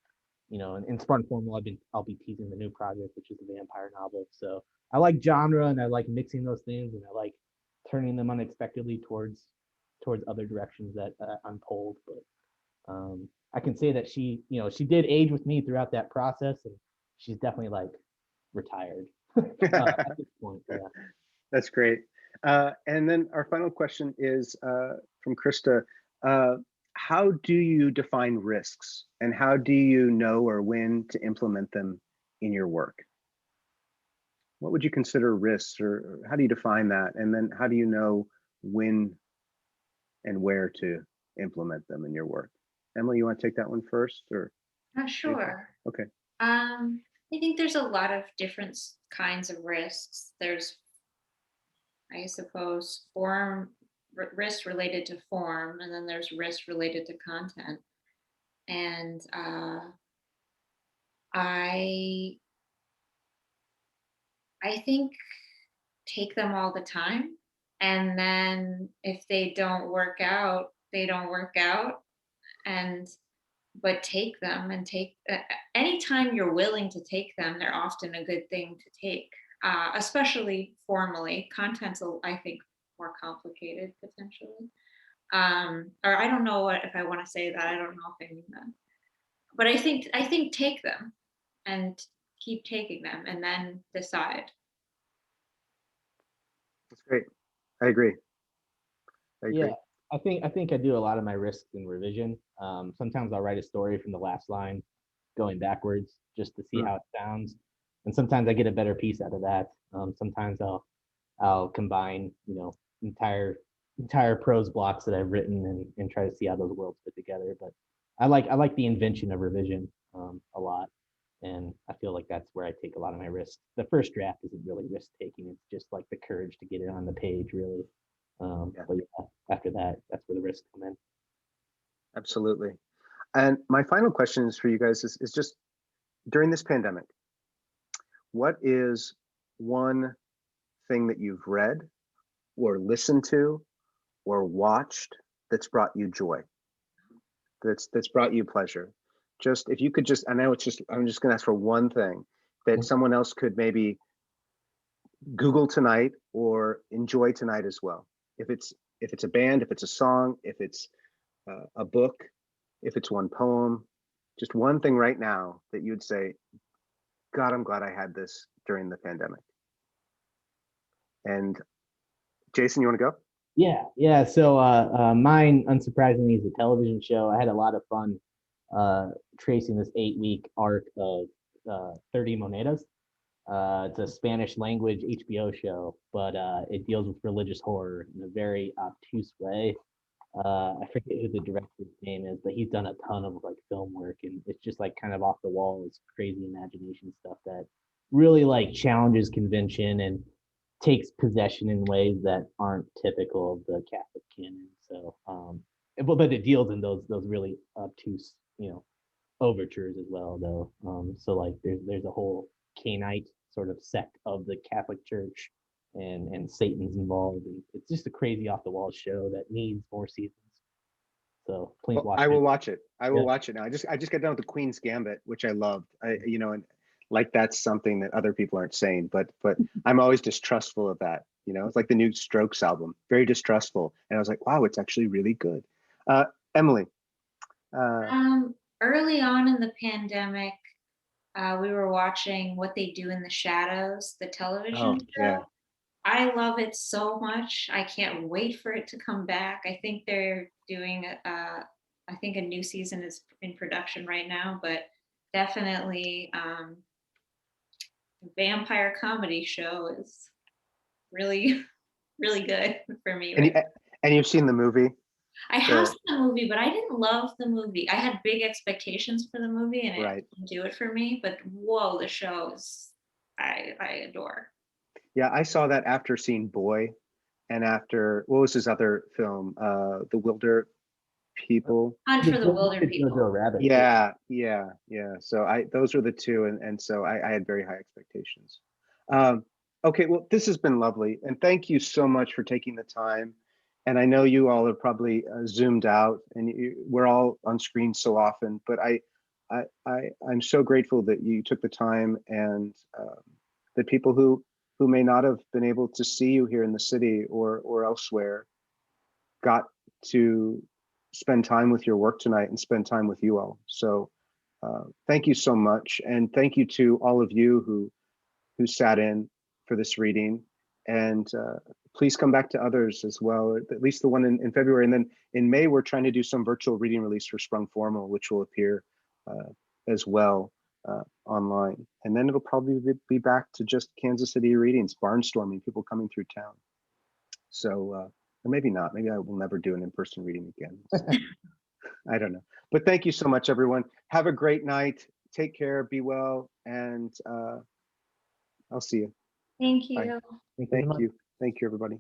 in Spartan Formal, I'll be teasing the new project, which is a vampire novel. So I like genre, and I like mixing those things, and I like turning them unexpectedly towards other directions that unfold. But I can say that she did age with me throughout that process, and she's definitely like retired at this point. Yeah. That's great. And then our final question is from Krista. Uh, how do you define risks, and how do you know or when to implement them in your work? What would you consider risks, or how do you define that? And then how do you know when and where to implement them in your work? Emily, you want to take that one first, or? Sure. Okay. I think there's a lot of different kinds of risks. There's, I suppose, risk related to form, and then there's risk related to content. And I I think take them all the time, and then if they don't work out, they don't work out. And but take them, and take anytime you're willing to take them, they're often a good thing to take, especially formally. Content's, I think, more complicated potentially. Or I don't know what if I want to say that. I don't know if I mean that. But I think take them and keep taking them, and then decide. That's great. I agree. I Yeah, agree. I think I do a lot of my risks in revision. Sometimes I'll write a story from the last line, going backwards, just to see Mm. how it sounds, and sometimes I get a better piece out of that. Sometimes I'll combine entire prose blocks that I've written, and try to see how those worlds fit together. But I like the invention of revision a lot, and I feel like that's where I take a lot of my risks. The first draft isn't really risk taking; it's just like the courage to get it on the page, really. Yeah, But yeah, after that, that's where the risks come in. absolutely. And my final question is for you guys is just during this pandemic, what is one thing that you've read or listened to or watched that's brought you joy, that's brought you pleasure? Just if you could just, I know it's just, I'm just gonna ask for one thing that someone else could maybe Google tonight or enjoy tonight as well. If it's a band, if it's a song, if it's a book, if it's one poem, just one thing right now that you'd say, God, I'm glad I had this during the pandemic. And Jason, you want to go? Yeah. So mine, unsurprisingly, is a television show. I had a lot of fun tracing this 8-week arc of 30 Monedas. It's a Spanish language HBO show, but it deals with religious horror in a very obtuse way. I forget who the director's name is, but he's done a ton of like film work, and it's just like kind of off the wall, it's crazy imagination stuff that really like challenges convention and takes possession in ways that aren't typical of the Catholic canon. So, but it deals in those really obtuse, overtures as well, though. So like there's a whole Cainite sort of sect of the Catholic Church, and Satan's involved, and it's just a crazy off the wall show that needs more seasons. So please Well, watch I will it. watch it. I will Yeah. watch it now. I just got done with the Queen's Gambit, which I loved. And like that's something that other people aren't saying, but I'm always distrustful of that. It's like the new Strokes album, very distrustful. And I was like, wow, it's actually really good. Emily. Early on in the pandemic, we were watching What They Do in the Shadows, the television show. Yeah. I love it so much. I can't wait for it to come back. I think they're doing I think a new season is in production right now, but definitely vampire comedy show is really really good for me And right you, and you've seen the movie? I have seen the movie, but I didn't love the movie. I had big expectations for the movie and it Right. didn't do it for me, but whoa, the show is I adore. Yeah, I saw that after seeing Boy, and after, what was his other film? The Wilder People. Hunt for the Wilder People. Jojo Rabbit. Yeah. So those were the two, and so I had very high expectations. Okay, well, this has been lovely, and thank you so much for taking the time. And I know you all are probably zoomed out, and we're all on screen so often, but I'm so grateful that you took the time, and that people who may not have been able to see you here in the city or elsewhere got to spend time with your work tonight and spend time with you all. So thank you so much. And thank you to all of you who sat in for this reading. And please come back to others as well, at least the one in February. And then in May, we're trying to do some virtual reading release for Sprung Formal, which will appear as well online. And then it'll probably be back to just Kansas City readings, barnstorming, people coming through town. So, or maybe not. Maybe I will never do an in-person reading again. I don't know. But thank you so much, everyone. Have a great night. Take care. Be well. And I'll see you. Thank you. Bye. Thank you so Thank much. you. Thank you, everybody.